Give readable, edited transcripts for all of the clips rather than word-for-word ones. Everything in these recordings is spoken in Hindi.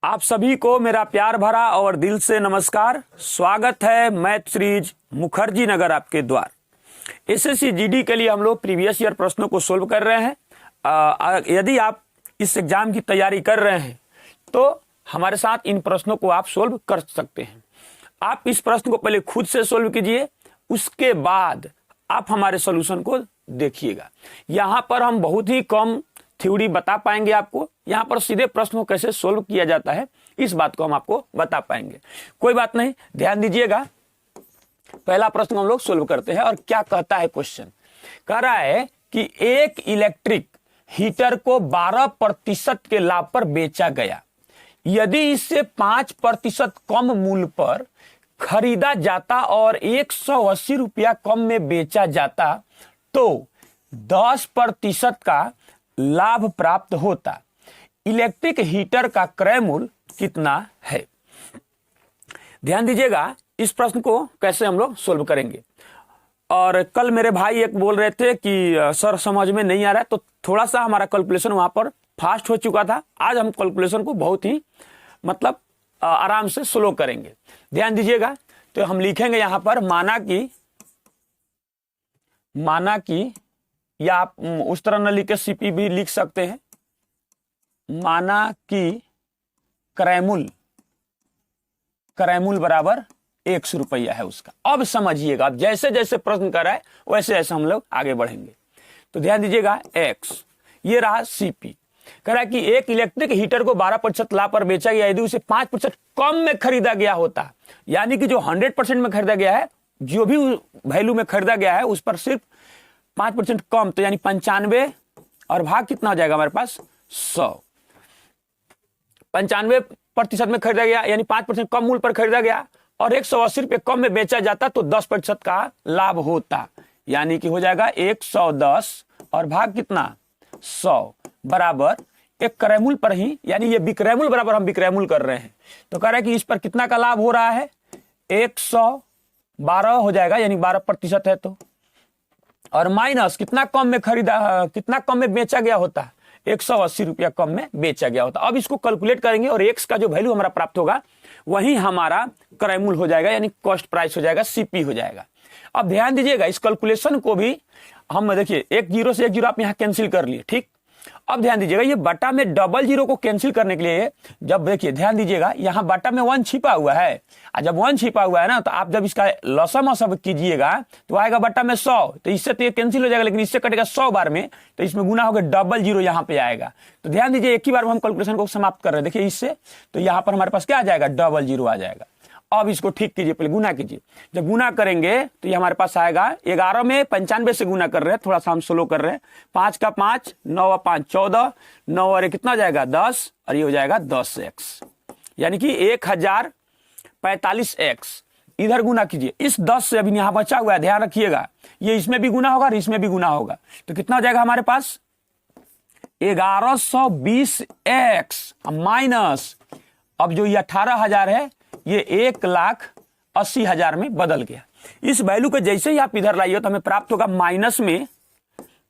आप सभी को मेरा प्यार भरा और दिल से नमस्कार। स्वागत है मैथ सीरीज मुखर्जी नगर आपके द्वार। एसएससी जीडी के लिए हम लोग प्रीवियस ईयर प्रश्नों को सोल्व कर रहे हैं। यदि आप इस एग्जाम की तैयारी कर रहे हैं तो हमारे साथ इन प्रश्नों को आप सोल्व कर सकते हैं। आप इस प्रश्न को पहले खुद से सोल्व कीजिए, उसके बाद आप हमारे सोल्यूशन को देखिएगा। यहाँ पर हम बहुत ही कम थ्योरी बता पाएंगे आपको, यहाँ पर सीधे प्रश्न को कैसे सोल्व किया जाता है इस बात को हम आपको बता पाएंगे। कोई बात नहीं, ध्यान दीजिएगा। पहला प्रश्न हम लोग सोल्व करते हैं और क्या कहता है क्वेश्चन। कह रहा है कि एक इलेक्ट्रिक हीटर को 12% के लाभ पर बेचा गया। यदि इससे 5% कम मूल्य पर खरीदा जाता और 180 रुपया कम में बेचा जाता तो 10% का लाभ प्राप्त होता। इलेक्ट्रिक हीटर का क्रय मूल्य कितना है। ध्यान दीजिएगा, इस प्रश्न को कैसे हम लोग सोल्व करेंगे। और कल मेरे भाई एक बोल रहे थे कि सर समझ में नहीं आ रहा है, तो थोड़ा सा हमारा कैलकुलेशन वहां पर फास्ट हो चुका था। आज हम कैलकुलेशन को बहुत ही आराम से स्लो करेंगे। ध्यान दीजिएगा, तो हम लिखेंगे यहां पर माना कि या आप उस तरह न लिख के सीपी भी लिख सकते हैं। माना कि क्रय मूल्य बराबर 100 रुपया है उसका। अब समझिएगा, अब जैसे जैसे प्रश्न कर रहा है वैसे वैसे हम लोग आगे बढ़ेंगे। तो ध्यान दीजिएगा, एक्स ये रहा सीपी। कह रहा है कि एक इलेक्ट्रिक हीटर को 12% लाभ पर बेचा गया। यदि उसे 5% कम में खरीदा गया होता, यानी कि जो 100% में खरीदा गया है, जो भी वैल्यू में खरीदा गया है उस पर सिर्फ 5% कम, तो यानी 95 और भाग कितना हो जाएगा हमारे पास 100। 95% में खरीदा गया यानी 5% कम मूल्य पर खरीदा गया और 180 रुपये कम में बेचा जाता तो 10% का लाभ होता, यानी कि हो जाएगा 110 और भाग कितना 100 बराबर एक क्रय मूल्य पर ही, यानी ये विक्रय मूल्य बराबर हम विक्रय मूल्य कर रहे हैं। तो कह रहा है कि इस पर कितना का लाभ हो रहा है 112 हो जाएगा, यानी 12% है तो, और माइनस कितना कम में खरीदा, कितना कम में बेचा गया होता 180 रुपया कम में बेचा गया होता। अब इसको कैलकुलेट करेंगे और एक्स का जो वैल्यू हमारा प्राप्त होगा वही हमारा क्रय मूल्य हो जाएगा, यानी कॉस्ट प्राइस हो जाएगा, सीपी हो जाएगा। अब ध्यान दीजिएगा, इस कैलकुलेशन को भी हम देखिए 1 जीरो से 1 जीरो आप यहां कैंसिल कर लिए, ठीक। अब ध्यान दीजिएगा, ये बटा में डबल जीरो को कैंसिल करने के लिए जब देखिए ध्यान दीजिएगा, यहां बटा में 1 छिपा हुआ है, और जब 1 छिपा हुआ है ना, तो आप जब इसका लसम असम कीजिएगा तो आएगा बटा में 100, तो इससे तो ये कैंसिल हो जाएगा, लेकिन इससे कटेगा 100 बार में, तो इसमें गुना होगा डबल जीरो यहां पे आएगा। तो ध्यान दीजिए, एक ही बार में हम कैलकुलेशन को समाप्त कर रहे हैं। देखिए इससे तो यहां पर हमारे पास क्या आ जाएगा, डबल जीरो आ जाएगा। अब इसको ठीक कीजिए, पहले गुना कीजिए। जब गुना करेंगे तो ये हमारे पास आएगा 11 में 95 से गुना कर रहे हैं, थोड़ा सा हम स्लो कर रहे हैं। 5 का 5, 9 और 5 14, 9 और कितना हो जाएगा 10, और ये हो जाएगा 10x, यानी कि 1045x। इधर गुना कीजिए, इस 10 से अभी यहां बचा हुआ है, ध्यान रखिएगा, ये इसमें भी गुना होगा और इसमें भी गुना होगा, तो कितना हो जाएगा हमारे पास 1120x माइनस, अब जो ये 18,000 है ये 1,80,000 में बदल गया। इस वैल्यू को जैसे ही आप इधर लाइए तो हमें प्राप्त होगा माइनस में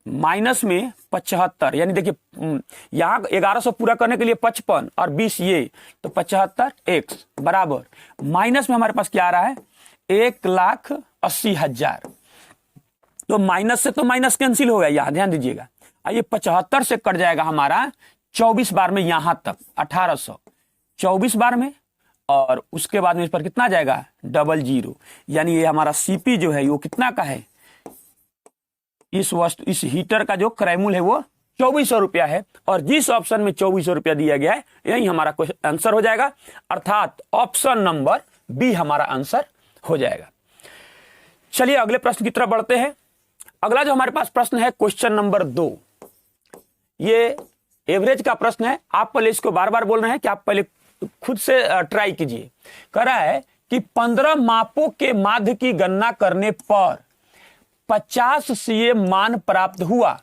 75, यानी देखिए यहां 1100 पूरा करने के लिए 55 और 20 ये, तो 75x बराबर माइनस में हमारे पास क्या आ रहा है 1,80,000। तो माइनस से तो माइनस कैंसिल हो गया, यहां ध्यान दीजिएगा। ये 75 से कट जाएगा हमारा 24 बार में, यहां तक 1800 24 बार में, और उसके बाद में इस पर कितना जाएगा डबल जीरो, यानी ये हमारा सीपी जो है वो कितना का है, इस हीटर का जो क्रय मूल्य है वो 2400 रुपया है, और जिस ऑप्शन में 2400 रुपया दिया गया है यही हमारा आंसर हो जाएगा, अर्थात ऑप्शन नंबर बी हमारा आंसर हो जाएगा। चलिए अगले प्रश्न की तरफ बढ़ते हैं। अगला जो हमारे पास प्रश्न है क्वेश्चन नंबर 2, ये एवरेज का प्रश्न है। आप पहले इसको बार बार बोल रहे हैं कि आप पहले खुद से ट्राई कीजिए। कह रहा है कि 15 मापों के माध्य की गणना करने पर 50 सीएम मान प्राप्त हुआ,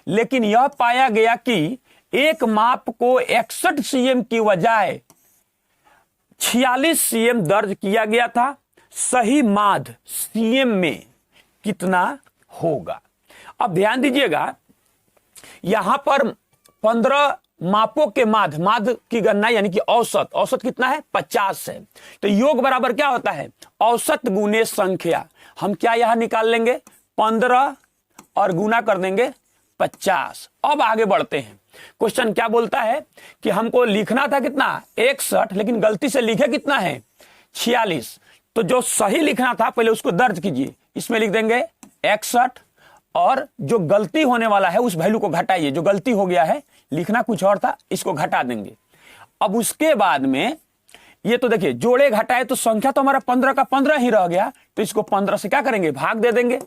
लेकिन यह पाया गया कि एक माप को 61 सीएम की बजाय 46 सीएम दर्ज किया गया था। सही माध्य सीएम में कितना होगा। अब ध्यान दीजिएगा, यहां पर 15 मापों के माध्य की गणना यानी कि औसत कितना है 50 है। तो योग बराबर क्या होता है औसत गुने संख्या। हम क्या यहां निकाल लेंगे 15 और गुना कर देंगे 50। अब आगे बढ़ते हैं। क्वेश्चन क्या बोलता है कि हमको लिखना था कितना 61 लेकिन गलती से लिखे कितना है 46। तो जो सही लिखना था पहले उसको दर्ज कीजिए। इसमें लिख देंगे 61 और जो गलती होने वाला है उस वैल्यू को घटाइए। जो गलती हो गया है लिखना कुछ और था इसको घटा देंगे। अब उसके बाद में ये तो देखिए जोड़े घटाए तो संख्या तो हमारा 15 का 15 ही रह गया। तो इसको 15 से क्या करेंगे भाग दे देंगे।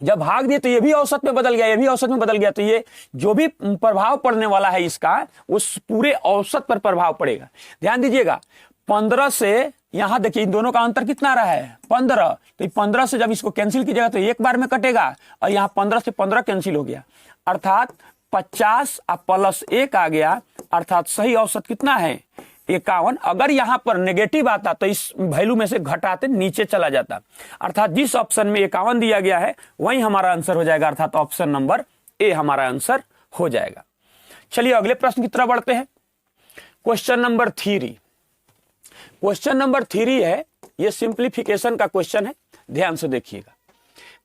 जब भाग दिए तो ये भी औसत में बदल गया, ये भी औसत में बदल गया। तो ये जो भी प्रभाव पड़ने वाला है इसका उस पूरे औसत पर प्रभाव पड़ेगा। ध्यान दीजिएगा 15 से यहां देखिए इन दोनों का अंतर कितना रहा है 15। तो 15 से जब इसको कैंसिल कीजिएगा तो एक बार में कटेगा और यहां 15 से 15 कैंसिल हो गया अर्थात 50 प्लस 1 आ गया अर्थात सही औसत कितना है 51। अगर यहां पर नेगेटिव आता तो इस वैल्यू में से घटाते नीचे चला जाता अर्थात जिस ऑप्शन में 51 दिया गया है वही हमारा आंसर हो जाएगा अर्थात ऑप्शन नंबर ए हमारा आंसर हो जाएगा। चलिए अगले प्रश्न की तरफ बढ़ते हैं। Question number 3। क्वेश्चन नंबर 3 है ये सिंप्लीफिकेशन का क्वेश्चन है। ध्यान से देखिएगा।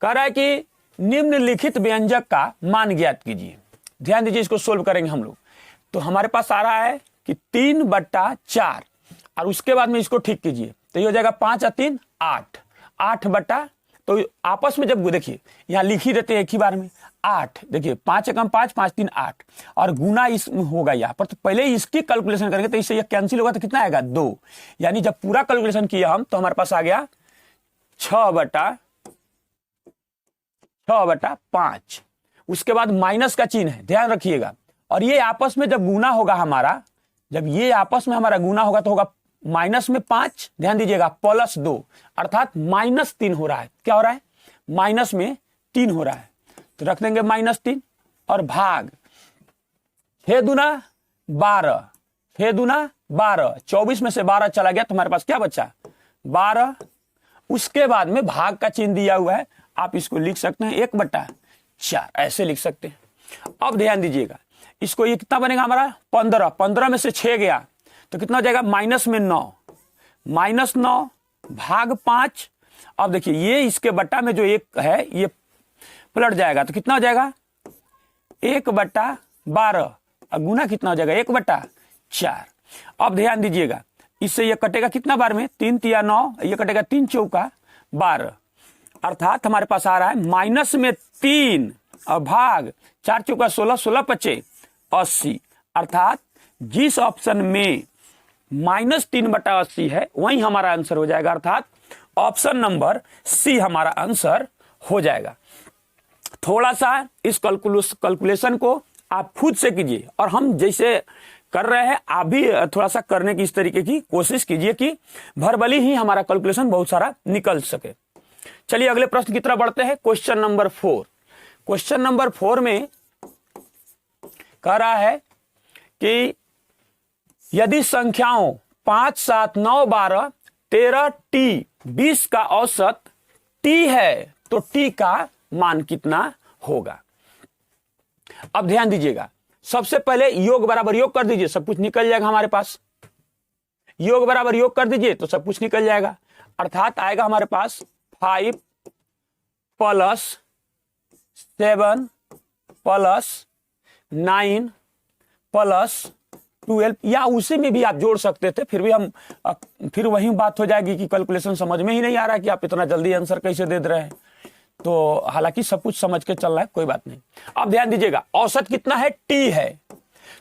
कह रहा है कि निम्नलिखित व्यंजक का मान ज्ञात कीजिए। ध्यान दीजिए इसको सोल्व करेंगे हम लोग। तो हमारे पास आ रहा है कि 3/4 और उसके बाद में इसको ठीक कीजिए तो ये हो जाएगा 5 और 3 8 8 तो आपस में जब देखिए यहां लिख ही देते हैं एक ही बार में 8। देखिए 5 एकम 5 5 3 8 और गुना इस होगा यहाँ पर। तो पहले इसकी कैलकुलेशन करेंगे तो इससे ये कैंसिल होगा तो कितना आएगा 2। यानी जब पूरा कैलकुलेशन किया हम तो हमारे पास आ गया 6/5। उसके बाद माइनस का चिन्ह है ध्यान रखिएगा। और ये आपस में जब गुना होगा हमारा जब ये आपस में हमारा गुना होगा तो होगा माइनस में 5 ध्यान दीजिएगा प्लस 2 अर्थात -3 हो रहा है। क्या हो रहा है माइनस में 3 हो रहा है। तो रख देंगे -3 और भाग 6 दूना 12 6 दूना 12 24 में से 12 चला गया तो हमारे पास क्या बचा 12। उसके बाद में भाग का चिन्ह दिया हुआ है आप इसको लिख सकते हैं 1/4 ऐसे लिख सकते हैं। अब ध्यान दीजिएगा इसको ये कितना बनेगा हमारा 15 में से 6 गया तो कितना हो जाएगा -9 -9 भाग 5। अब देखिए ये इसके बट्टा में जो 1 है ये पलट जाएगा तो कितना हो जाएगा 1/12 और गुना कितना हो जाएगा 1/4। अब ध्यान दीजिएगा इससे ये कटेगा कितना बार में 3 तिया 9 ये कटेगा 3 चौका 12 अर्थात हमारे पास आ रहा है माइनस में 3 और भाग 4 चौका 16 16 पचे 80 अर्थात जिस ऑप्शन में -3/80 है वही हमारा आंसर हो जाएगा अर्थात ऑप्शन नंबर सी हमारा आंसर हो जाएगा। थोड़ा सा इस कैलकुलेशन को आप खुद से कीजिए और हम जैसे कर रहे हैं आप भी थोड़ा सा करने की इस तरीके की कोशिश कीजिए कि भरबली ही हमारा कैलकुलेशन बहुत सारा निकल सके। चलिए अगले प्रश्न की तरफ बढ़ते हैं। Question number 4। क्वेश्चन नंबर 4 में कह रहा है कि यदि संख्याओं 5 7 9 12 13 t 20 का औसत t है तो t का मान कितना होगा। अब ध्यान दीजिएगा सबसे पहले योग बराबर योग कर दीजिए सब कुछ निकल जाएगा हमारे पास। योग बराबर योग कर दीजिए तो सब कुछ निकल जाएगा अर्थात आएगा हमारे पास 5 + 7 + 9 + 12 या उसी में भी आप जोड़ सकते थे फिर भी हम फिर वही बात हो जाएगी कि कैलकुलेशन समझ में ही नहीं आ रहा है कि आप इतना जल्दी आंसर कैसे दे रहे हैं। तो हालांकि सब कुछ समझ के चल रहा है कोई बात नहीं। अब ध्यान दीजिएगा औसत कितना है t है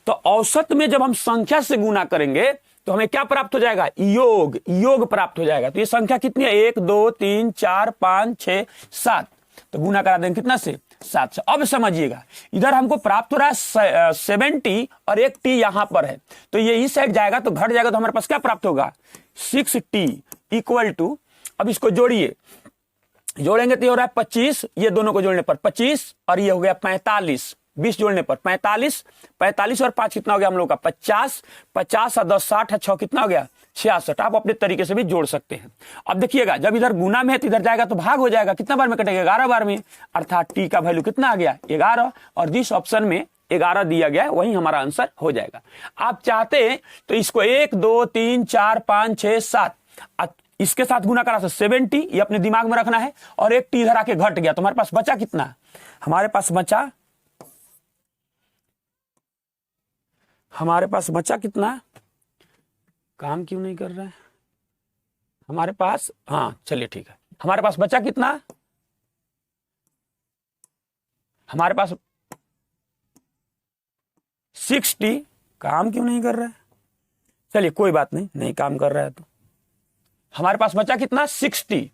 तो औसत में जब हम संख्या से गुना करेंगे तो हमें क्या प्राप्त हो जाएगा योग प्राप्त हो जाएगा। तो ये संख्या कितनी है 1 2 3 4 5 6 7 तो गुना करा देंगे कितना से 7 से। अब समझिएगा इधर हमको प्राप्त हो रहा है 70 और एक t यहां पर है तो ये इस साइड जाएगा तो घट जाएगा तो हमारे पास क्या प्राप्त होगा 6t = अब इसको जोड़ेंगे तो ये हो रहा है 25 ये दोनों को जोड़ने पर 25 और ये हो गया 45 20 जोड़ने पर 45 और 5 कितना हो गया हम लोग का 50 50 और 10 60 6 कितना हो गया 66। आप अपने तरीके से भी जोड़ सकते हैं। अब देखिएगा जब इधर गुना में है तो इधर जाएगा तो भाग हो जाएगा कितना बार में कटेगा 11 बार में अर्थात टी का वैल्यू कितना आ गया 11 और जिस ऑप्शन में 11 दिया गया है, वही हमारा आंसर हो जाएगा। आप चाहते हैं तो इसको 1 2 3 4 5 6 7 इसके साथ गुना करा 70, ये अपने दिमाग में रखना है। और एक टी इधर आके घट गया तो हमारे पास बचा कितना, हमारे पास बचा कितना, काम क्यों नहीं कर रहा है हमारे पास, हाँ चलिए ठीक है, हमारे पास बचा कितना, हमारे पास 60, काम क्यों नहीं कर रहा है, चलिए कोई बात नहीं काम कर रहा है तो हमारे पास बचा कितना 60,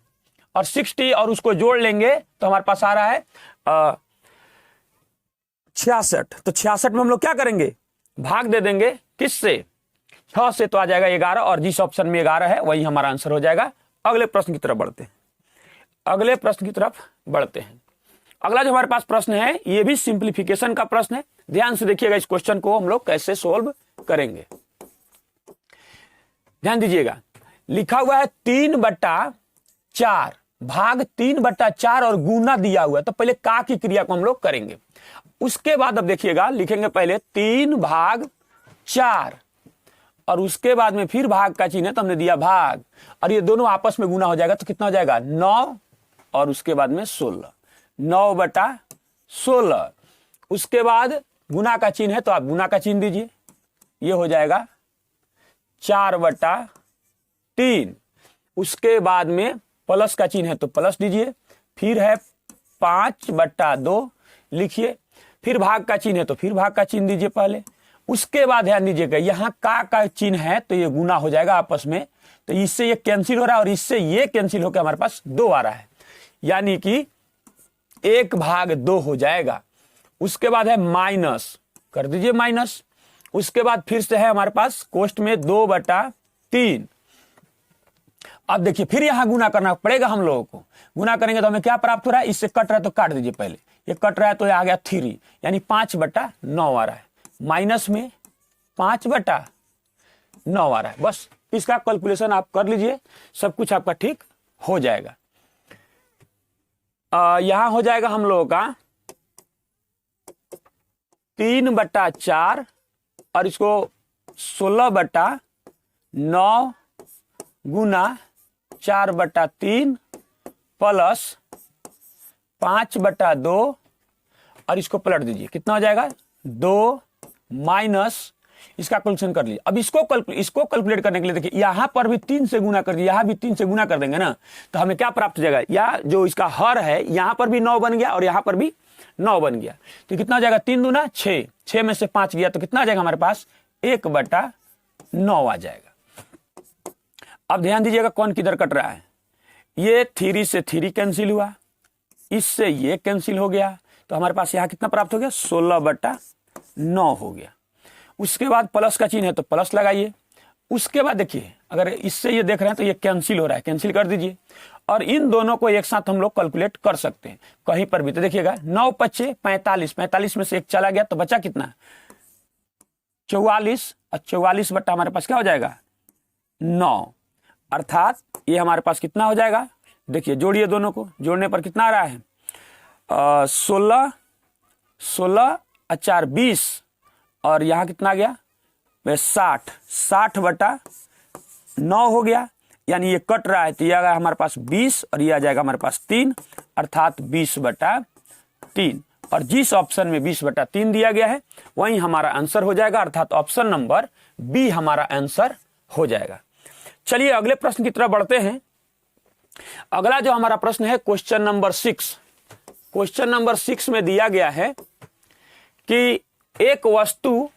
और 60 और उसको जोड़ लेंगे तो हमारे पास आ रहा है 66। तो 66 में हम लोग क्या करेंगे, भाग दे देंगे किससे, 6 से, तो आ जाएगा 11, और जिस ऑप्शन में 11 है वही हमारा आंसर हो जाएगा। अगले प्रश्न की तरफ बढ़ते हैं, अगला जो हमारे पास प्रश्न है ये भी सिंप्लीफिकेशन का प्रश्न है। ध्यान से देखिएगा, इस क्वेश्चन को हम लोग कैसे सोल्व करेंगे, ध्यान दीजिएगा। लिखा हुआ है 3/4 भाग 3/4 और गुना दिया हुआ है, तो पहले का की क्रिया को हम लोग करेंगे। उसके बाद अब देखिएगा, लिखेंगे पहले 3/4 और उसके बाद में फिर भाग का चिन्ह है तो हमने दिया भाग, और ये दोनों आपस में गुना हो जाएगा तो कितना हो जाएगा 9, और उसके बाद में 16, 9/16। उसके बाद गुना का चिन्ह है तो आप गुना का चिन्ह दीजिए, ये हो जाएगा 4/3। उसके बाद में प्लस का चिन्ह है तो प्लस दीजिए, फिर है 5/2 लिखिए, फिर भाग का चिन्ह है तो फिर भाग का चिन्ह दीजिए पहले। उसके बाद ध्यान दीजिएगा, यहां का चिन्ह है तो ये गुना हो जाएगा आपस में, तो इससे ये कैंसिल हो रहा है और इससे ये कैंसिल होकर हमारे पास 2 आ रहा है, यानी कि 1/2 हो जाएगा। उसके बाद है माइनस, कर दीजिए माइनस। उसके बाद फिर से है हमारे पास कोष्ठ में 2/3। अब देखिए फिर यहां गुना करना पड़ेगा हम लोगों को, गुना करेंगे तो हमें क्या प्राप्त हो रहा है, इससे कट रहा है तो काट दीजिए पहले, ये कट रहा है तो ये आ गया 3, यानी 5/9 आ रहा है, माइनस में 5/9 आ रहा है। बस इसका कैलकुलेशन आप कर लीजिए, सब कुछ आपका ठीक हो जाएगा। यहां हो जाएगा हम लोगों का 3/4 और इसको 16/9 गुना 4/3 प्लस 5/2 और इसको पलट दीजिए, कितना हो जाएगा 2 माइनस, इसका कैलकुलेशन कर लीजिए। अब इसको कैलकुलेट करने के लिए देखिए, यहां पर भी 3 से गुना कर दिए, यहां भी 3 से गुना कर देंगे ना, तो हमें क्या प्राप्त हो जाएगा, या जो इसका हर है यहां पर भी 9 बन गया और यहां पर भी 9 बन गया, तो कितना हो जाएगा 3 दूना 6, 6 में से 5 गया तो कितना आ जाएगा हमारे पास 1/9 आ जाएगा। अब ध्यान दीजिएगा कौन किधर कट रहा है, ये 3 से 3 कैंसिल हुआ, इससे ये कैंसिल हो गया, तो हमारे पास यहां कितना प्राप्त हो गया 16/9 हो गया। उसके बाद प्लस का चिन्ह है तो प्लस लगाइए। उसके बाद देखिए, अगर इससे ये देख रहे हैं तो ये कैंसिल हो रहा है, कैंसिल कर दीजिए, और इन दोनों को एक साथ हम लोग कैलकुलेट कर सकते हैं कहीं पर भी। तो देखिएगा 9×5 = 45, 45 में से 1 चला गया तो बचा कितना 44, और 44 बट्टा हमारे पास क्या हो जाएगा 9, अर्थात ये हमारे पास कितना हो जाएगा, देखिए जोड़िए दोनों को, जोड़ने पर कितना आ रहा है 16 16 और 4 20, और यहां कितना गया 60, 60/9 हो गया, यानी ये कट रहा है तो ये आ गया हमारे पास 20 और ये आ जाएगा हमारे पास 3, अर्थात 20/3। और जिस ऑप्शन में 20/3 दिया गया है वही हमारा आंसर हो जाएगा, अर्थात ऑप्शन नंबर बी हमारा आंसर हो जाएगा। चलिए अगले प्रश्न की तरफ बढ़ते हैं। अगला जो हमारा प्रश्न है क्वेश्चन नंबर 6। क्वेश्चन नंबर 6 में दिया गया है कि एक वस्तु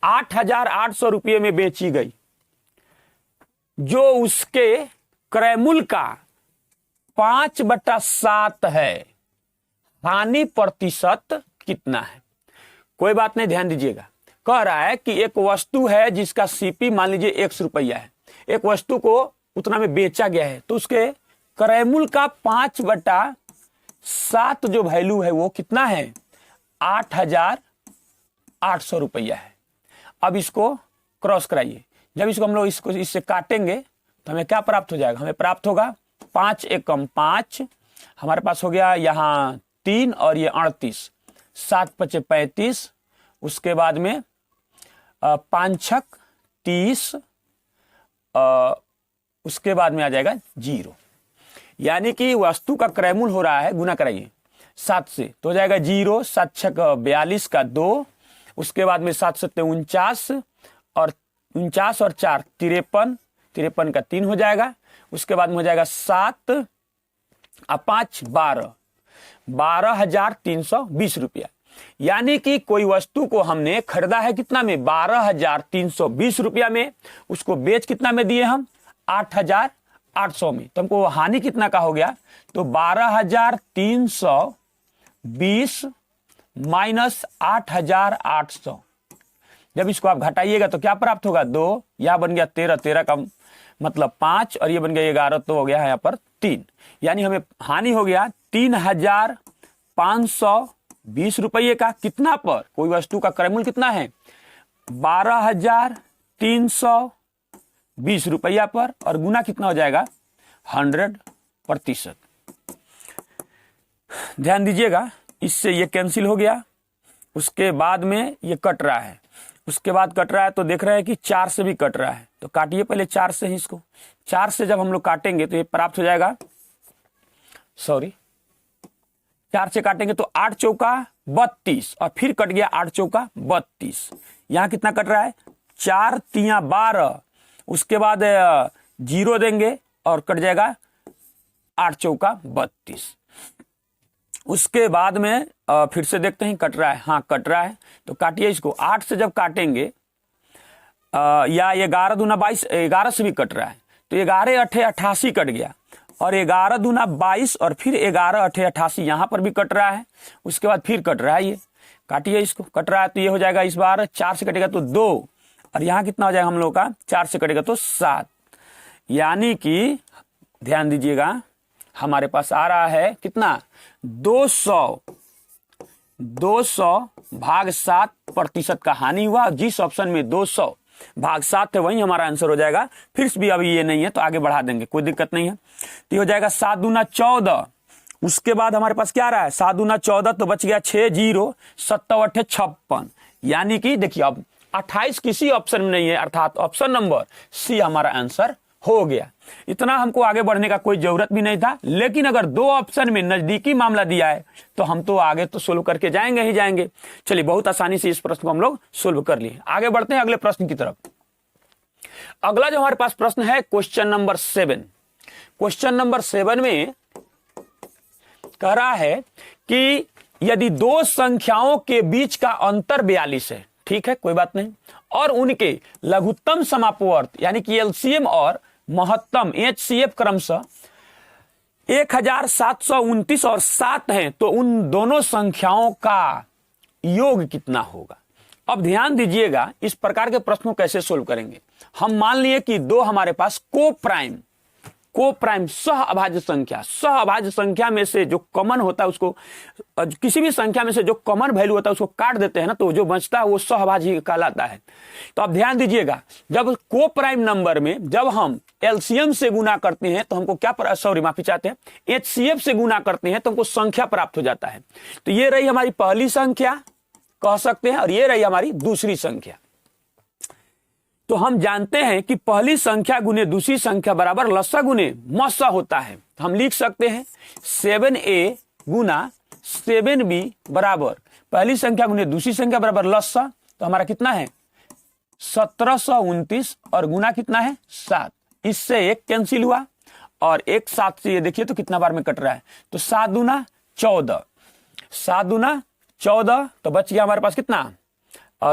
8,800 रुपये में बेची गई, जो उसके क्रय मूल्य का 5/7 है, हानि प्रतिशत कितना है। कोई बात नहीं, ध्यान दीजिएगा, कह रहा है कि एक वस्तु है जिसका सीपी मान लीजिए 100 रुपया है, एक वस्तु को उतना में बेचा गया है, तो उसके क्रय मूल्य का 5/7 जो वैल्यू है वो कितना है 8,800 रुपया है। अब इसको क्रॉस कराइए, जब इसको हम लोग इससे काटेंगे तो हमें क्या प्राप्त हो जाएगा, हमें प्राप्त होगा 5 एकम 5, हमारे पास हो गया यहाँ 3 और ये 38, 7 पचे 35, उसके बाद में 5 छक 30, उसके बाद में आ जाएगा 0। यानी कि वस्तु का क्रयमूल्य हो रहा है, गुना कराइए 7 से तो हो जाएगा 0, 7 छक 42 का 2, उसके बाद में 7 सत्ते 49 और 49 और 4 53, 53 का 3 हो जाएगा। उसके बाद में हो जाएगा 7 और 5 12, 12,320 रुपया। यानी कि कोई वस्तु को हमने खरीदा है कितना में, 12,320 रुपया में, उसको बेच कितना में दिए हम, 8,800 में। तो हमको हानि कितना का हो गया, तो 12,320 माइनस 8,800। जब इसको आप घटाइएगा तो क्या प्राप्त होगा, 2, यह बन गया 13, 13 का मतलब 5 और ये बन गया 11, तो हो गया है यहाँ पर 3। यानी हमें हानि हो गया 3,520 रुपये का। कितना पर, कोई वस्तु का क्रयमूल्य कितना है, 12,320 रुपया पर, और गुना कितना हो जाएगा 100%। ध्यान दीजिएगा, इससे ये कैंसिल हो गया। उसके बाद में ये कट रहा है, उसके बाद कट रहा है तो देख रहे हैं कि 4 से भी कट रहा है, तो काटिए पहले 4 से ही इसको। 4 से जब हम लोग काटेंगे तो ये प्राप्त हो जाएगा, 4 से काटेंगे तो 8 चौका 32 और फिर कट गया 8 चौका 32। यहां कितना कट रहा है, 4 तिया 12, उसके बाद 0 देंगे और कट जाएगा 8 चौका 32। उसके बाद में फिर से देखते हैं कट रहा है, हाँ कट रहा है, तो काटिए इसको। 8 से जब काटेंगे या 11 दूना 22, 11 से भी कट रहा है, तो 11 अठे 88 कट गया, और 11 दूना 22 और फिर 11 अठे 88 यहां पर भी कट रहा है। उसके बाद फिर कट रहा है, ये काटिए इसको, कट रहा है तो ये हो जाएगा, इस बार 4 से कटेगा तो 2, और यहां कितना हो जाएगा हम लोग का, 4 से कटेगा तो 7। यानी कि ध्यान दीजिएगा, हमारे पास आ रहा है कितना, 200 भाग 7% का हानि हुआ। जिस ऑप्शन में 200 भाग 7 है वही हमारा आंसर हो जाएगा। फिर भी अभी ये नहीं है तो आगे बढ़ा देंगे, कोई दिक्कत नहीं है। तो ये हो जाएगा 7 दूना 14, उसके बाद हमारे पास क्या आ रहा है, 7 दूना 14 तो बच गया 6 0, 7 8 56। यानी कि देखिए अब 28 किसी ऑप्शन में नहीं है, अर्थात ऑप्शन नंबर सी हमारा आंसर हो गया। इतना हमको आगे बढ़ने का कोई जरूरत भी नहीं था, लेकिन अगर 2 ऑप्शन में नजदीकी मामला दिया है तो हम तो आगे तो सोल्व करके जाएंगे ही जाएंगे। चलिए, बहुत आसानी से इस प्रश्न को हम लोग सोल्व कर लिए। आगे बढ़ते हैं अगले प्रश्न की तरफ। अगला जो हमारे पास प्रश्न है क्वेश्चन नंबर 7। क्वेश्चन नंबर 7 में कह रहा है कि यदि 2 संख्याओं के बीच का अंतर 42 है, ठीक है कोई बात नहीं, और उनके लघुत्तम समापवर्त यानी कि एलसीएम और महत्तम एचसीएफ क्रमशः 1729 और 7 हैं, तो उन दोनों संख्याओं का योग कितना होगा। अब ध्यान दीजिएगा, इस प्रकार के प्रश्नों कैसे सोल्व करेंगे। हम मान लिए कि 2 हमारे पास को प्राइम सह अभाज्य संख्या में से जो कॉमन होता है उसको, किसी भी संख्या में से जो कॉमन वैल्यू होता है उसको काट देते हैं ना, तो जो बचता है वो सह अभाज्य कहलाता है। तो अब ध्यान दीजिएगा, जब को प्राइम नंबर में जब हम एलसीएम से गुना करते हैं तो हमको क्या, माफी चाहते हैं, एचसीएफ से गुना करते हैं तो हमको संख्या प्राप्त हो जाता है। तो ये रही हमारी पहली संख्या कह सकते हैं, और ये रही हमारी दूसरी संख्या। तो हम जानते हैं कि पहली संख्या गुने दूसरी संख्या बराबर लसा गुने मसा होता है। तो हम लिख सकते हैं 7a गुना 7b बराबर पहली संख्या गुने दूसरी संख्या बराबर लसा। तो हमारा कितना है 1729 और गुना कितना है 7। इससे 1 कैंसिल हुआ और 1 7 से ये देखिए तो कितना बार में कट रहा है, तो 7 दूना 14, 7 दूना 14, तो बच गया हमारे पास कितना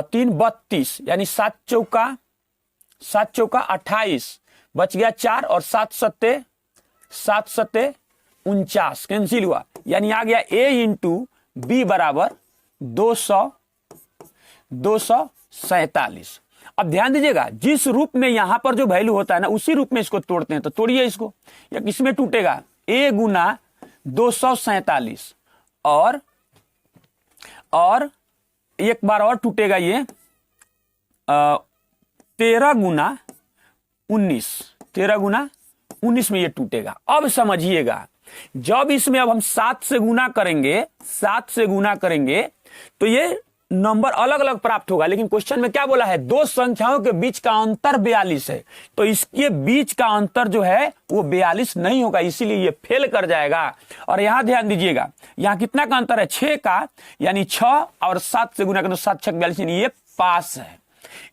3 32, यानी 7 चौका 28, बच गया 4 और 7 सत्ते 49 कैंसिल हुआ, यानी आ गया a इंटू बी बराबर 247। अब ध्यान दीजिएगा, जिस रूप में यहां पर जो वैल्यू होता है ना उसी रूप में इसको तोड़ते हैं। तो तोड़िए इसको, या किसमें टूटेगा, a गुना 247 और एक बार और टूटेगा ये 13 गुना 19 में ये टूटेगा। अब समझिएगा, जब इसमें अब हम 7 से गुना करेंगे तो ये नंबर अलग अलग प्राप्त होगा। लेकिन क्वेश्चन में क्या बोला है, दो संख्याओं के बीच का अंतर 42 है, तो इसके बीच का अंतर जो है वो 42 नहीं होगा, इसीलिए ये फेल कर जाएगा। और यहां ध्यान दीजिएगा, यहां कितना का अंतर है, 6 का, यानी 6 और 7 से गुना कर, 7 6 42, यानी ये पास है।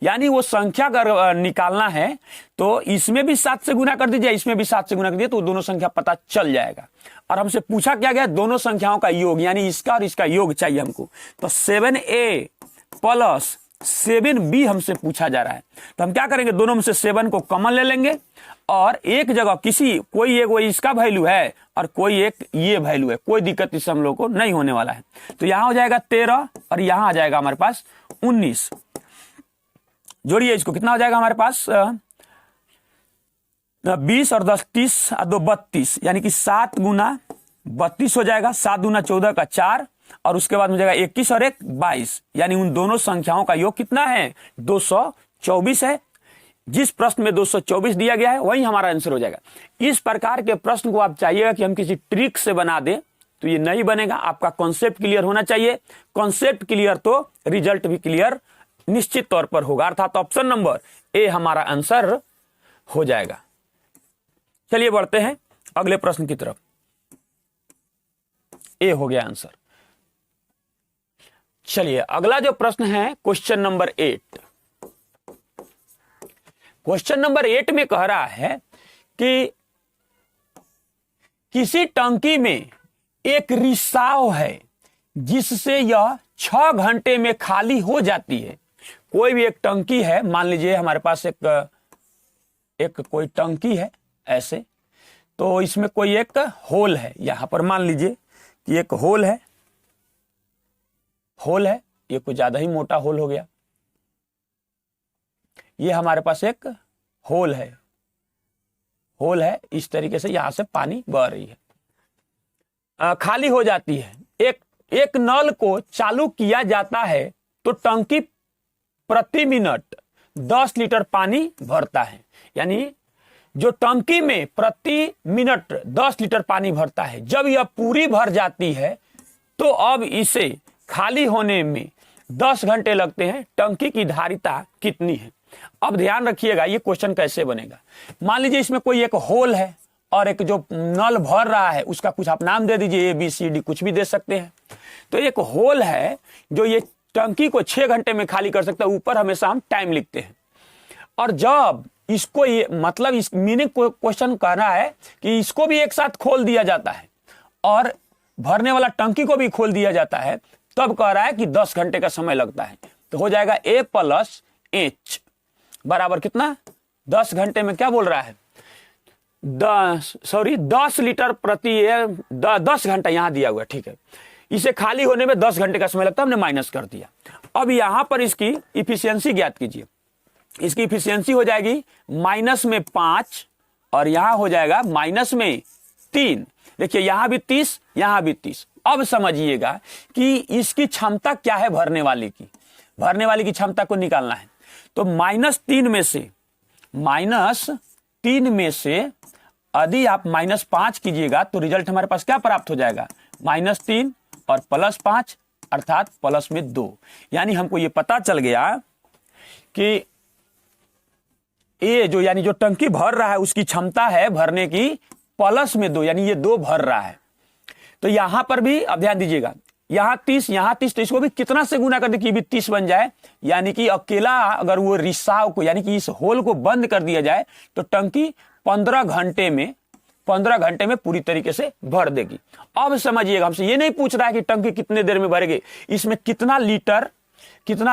यानी वो संख्या अगर निकालना है तो इसमें भी 7 से गुना कर दीजिए, इसमें भी 7 से गुना कर दीजिए, तो दोनों संख्या पता चल जाएगा। और हमसे पूछा क्या गया, दोनों संख्याओं का योग, यानी इसका और इसका योग चाहिए हमको। तो 7a प्लस 7b हमसे पूछा जा रहा है। तो हम क्या करेंगे, दोनों में से 7 को कॉमन ले लेंगे और एक जगह कोई एक इसका वैल्यू है और कोई एक ये वैल्यू है, कोई दिक्कत इससे हम लोग को नहीं होने वाला है। तो यहां हो जाएगा 13 और यहां आ जाएगा हमारे पास 19। जोड़िए इसको, कितना हो जाएगा हमारे पास 20 और 10 30 और 2 32, यानी कि 7 गुना 32 हो जाएगा। 7 गुना 14 का 4 और उसके बाद हो जाएगा 21 और 1 22, यानी उन दोनों संख्याओं का योग कितना है, 224 है। जिस प्रश्न में 224 दिया गया है वही हमारा आंसर हो जाएगा। इस प्रकार के प्रश्न को आप चाहिएगा कि हम किसी ट्रिक से बना दें, तो ये नहीं बनेगा। आपका कॉन्सेप्ट क्लियर होना चाहिए। कॉन्सेप्ट क्लियर तो रिजल्ट भी क्लियर निश्चित तौर पर होगा, अर्थात ऑप्शन नंबर ए हमारा आंसर हो जाएगा। चलिए बढ़ते हैं अगले प्रश्न की तरफ। ए हो गया आंसर। चलिए अगला जो प्रश्न है क्वेश्चन नंबर 8। क्वेश्चन नंबर 8 में कह रहा है कि किसी टंकी में एक रिसाव है जिससे यह 6 घंटे में खाली हो जाती है। कोई भी एक टंकी है, मान लीजिए हमारे पास एक कोई टंकी है ऐसे, तो इसमें कोई एक होल है। यहां पर मान लीजिए कि एक होल है, ये कुछ ज्यादा ही मोटा होल हो गया। ये हमारे पास एक होल है, इस तरीके से यहां से पानी बह रही है, खाली हो जाती है। एक नल को चालू किया जाता है तो टंकी प्रति मिनट 10 लीटर पानी भरता है। यानी जो टंकी में प्रति मिनट 10 लीटर पानी भरता है, जब यह पूरी भर जाती है तो अब इसे खाली होने में 10 घंटे लगते हैं। टंकी की धारिता कितनी है। अब ध्यान रखिएगा ये क्वेश्चन कैसे बनेगा। मान लीजिए इसमें कोई एक होल है और एक जो नल भर रहा है उसका कुछ आप नाम दे दीजिए, ABCD कुछ भी दे सकते हैं। तो एक होल है जो ये टंकी को 6 घंटे में खाली कर सकता है। ऊपर हमेशा हम टाइम लिखते हैं। और जब इसको ये मतलब इस मीनिंग क्वेश्चन कह रहा है कि इसको भी एक साथ खोल दिया जाता है और भरने वाला टंकी को भी खोल दिया जाता है, तब कह रहा है कि 10 घंटे का समय लगता है। तो हो जाएगा A प्लस H बराबर कितना, 10 घंटे में क्या बोल रहा है, 10 लीटर प्रति 10 घंटा यहां दिया हुआ है, ठीक है। इसे खाली होने में 10 घंटे का समय लगता है, हमने माइनस कर दिया। अब यहां पर इसकी इफिशियंसी ज्ञात कीजिए। इसकी इफिशियंसी हो जाएगी माइनस में 5 और यहां हो जाएगा माइनस में 3। देखिए यहां भी 30, यहां भी 30। अब समझिएगा कि इसकी क्षमता क्या है भरने वाली की क्षमता को निकालना है। तो -3 में से यदि आप -5 कीजिएगा तो रिजल्ट हमारे पास क्या प्राप्त हो जाएगा, -3 और +5 अर्थात प्लस में 2। यानी हमको ये पता चल गया कि ये यानी जो टंकी भर रहा है उसकी क्षमता है भरने की +2, यानी ये 2 भर रहा है। तो यहां पर भी अब ध्यान दीजिएगा, यहां 30, तो इसको भी कितना से गुना कर दे कि भी 30 बन जाए। यानी कि अकेला अगर वो रिसाव को यानी कि इस होल को बंद कर दिया जाए तो टंकी 15 घंटे में पूरी तरीके से भर देगी। अब समझिएगा, हमसे ये नहीं पूछ रहा है कि टंकी कितने देर में भरेगी, इसमें कितना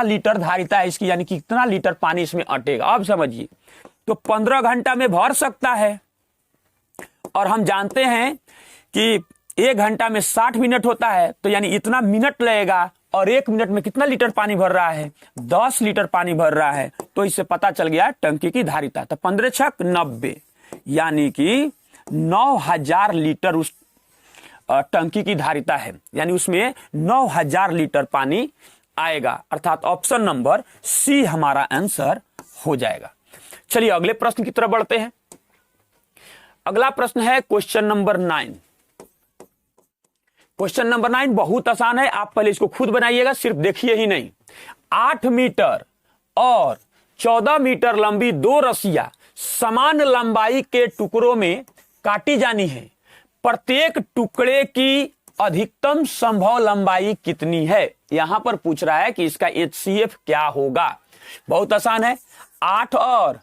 लीटर धारिता है इसकी, यानी कि कितना लीटर पानी इसमें अटेगा। अब समझिए, तो 15 घंटा में भर सकता है और हम जानते हैं कि 1 घंटा में 60 मिनट होता है, तो यानी इतना मिनट लगेगा। और 1 मिनट में कितना लीटर पानी भर रहा है, 10 लीटर पानी भर रहा है। तो इससे पता चल गया टंकी की धारिता। तो 15 छक 90, यानी कि 9000 लीटर उस टंकी की धारिता है, यानी उसमें 9000 लीटर पानी आएगा। अर्थात ऑप्शन नंबर सी हमारा आंसर हो जाएगा। चलिए अगले प्रश्न की तरफ बढ़ते हैं। अगला प्रश्न है क्वेश्चन नंबर 9। क्वेश्चन नंबर 9 बहुत आसान है, आप पहले इसको खुद बनाइएगा, सिर्फ देखिए ही नहीं। 8 मीटर और 14 मीटर लंबी दो रस्सियां समान लंबाई के टुकड़ों में काटी जानी है। प्रत्येक टुकड़े की अधिकतम संभव लंबाई कितनी है? यहां पर पूछ रहा है कि इसका HCF क्या होगा। बहुत आसान है, 8 और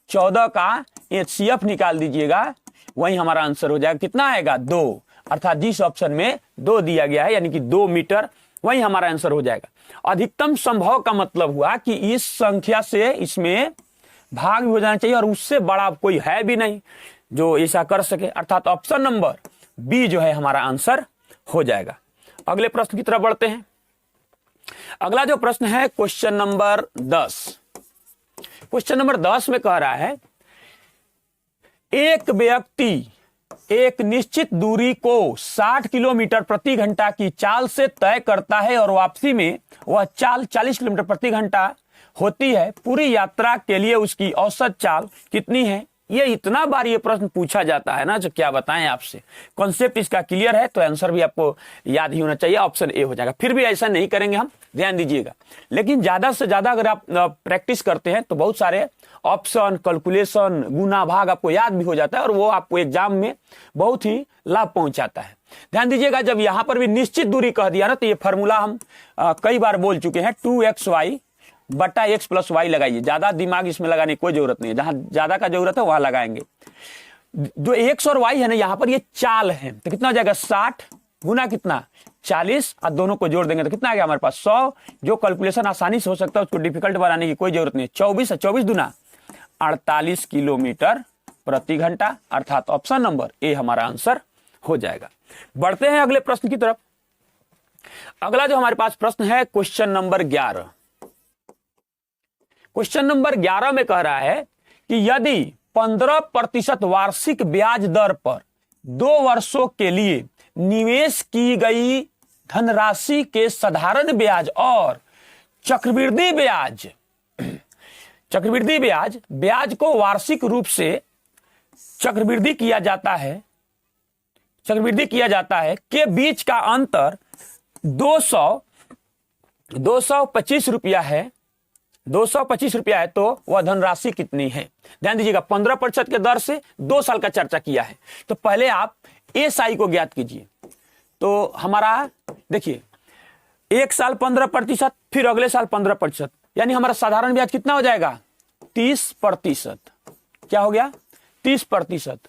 14 का HCF निकाल दीजिएगा, वही हमारा आंसर हो जाएगा। कितना आएगा? 2, अर्थात जिस ऑप्शन में 2 दिया गया है यानी कि 2 मीटर, वही हमारा आंसर हो जाएगा। अधिकतम संभव का मतलब हुआ कि इस संख्या से इसमें भाग भी हो जाना चाहिए और उससे बड़ा कोई है भी नहीं जो ऐसा कर सके, अर्थात ऑप्शन नंबर बी जो है हमारा आंसर हो जाएगा। अगले प्रश्न की तरफ बढ़ते हैं। अगला जो प्रश्न है क्वेश्चन नंबर 10। क्वेश्चन नंबर 10 में कह रहा है एक व्यक्ति एक निश्चित दूरी को 60 किलोमीटर प्रति घंटा की चाल से तय करता है और वापसी में वह चाल 40 किलोमीटर प्रति घंटा होती है। पूरी यात्रा के लिए उसकी औसत चाल कितनी है? ये इतना बार ये प्रश्न पूछा जाता है ना, जो क्या बताएं आपसे। कॉन्सेप्ट इसका क्लियर है तो आंसर भी आपको याद ही होना चाहिए, ऑप्शन ए हो जाएगा। फिर भी ऐसा नहीं करेंगे हम, ध्यान दीजिएगा। लेकिन ज्यादा से ज्यादा अगर आप प्रैक्टिस करते हैं तो बहुत सारे ऑप्शन, कैलकुलेशन, गुना भाग आपको याद भी हो जाता है और वो आपको एग्जाम में बहुत ही लाभ पहुंचाता है। ध्यान दीजिएगा, जब यहां पर भी निश्चित दूरी कह दिया ना तो ये फॉर्मूला हम कई बार बोल चुके हैं, 2xy बटा x प्लस वाई लगाइए। ज्यादा दिमाग इसमें लगाने की कोई जरूरत नहीं है, जहां ज्यादा का जरूरत है वहां लगाएंगे। जो x और y है ना, यहां पर ये चाल है तो कितना हो जाएगा? 60 गुना कितना? 40, और दोनों को जोड़ देंगे तो कितना आ गया हमारे पास? 100। जो कैलकुलेशन आसानी से हो सकता है उसको डिफिकल्ट बनाने की कोई जरूरत नहीं है। 24 24 दुना 48 किलोमीटर प्रति घंटा, अर्थात ऑप्शन नंबर ए हमारा आंसर हो जाएगा। बढ़ते हैं अगले प्रश्न की तरफ। अगला जो हमारे पास प्रश्न है क्वेश्चन नंबर 11। क्वेश्चन नंबर 11 में कह रहा है कि यदि 15% वार्षिक ब्याज दर पर 2 वर्षों के लिए निवेश की गई धनराशि के साधारण ब्याज और चक्रवृद्धि ब्याज को वार्षिक रूप से चक्रवृद्धि किया जाता है के बीच का अंतर 225 रुपया है, 225 रुपया है, तो वह धनराशि कितनी है? ध्यान दीजिएगा, 15% के दर से 2 साल का चर्चा किया है। तो पहले आप एसआई को ज्ञात कीजिए। तो हमारा देखिए, 1 साल 15%, फिर अगले साल 15%, यानी हमारा साधारण ब्याज कितना हो जाएगा? 30%। क्या हो गया? 30%।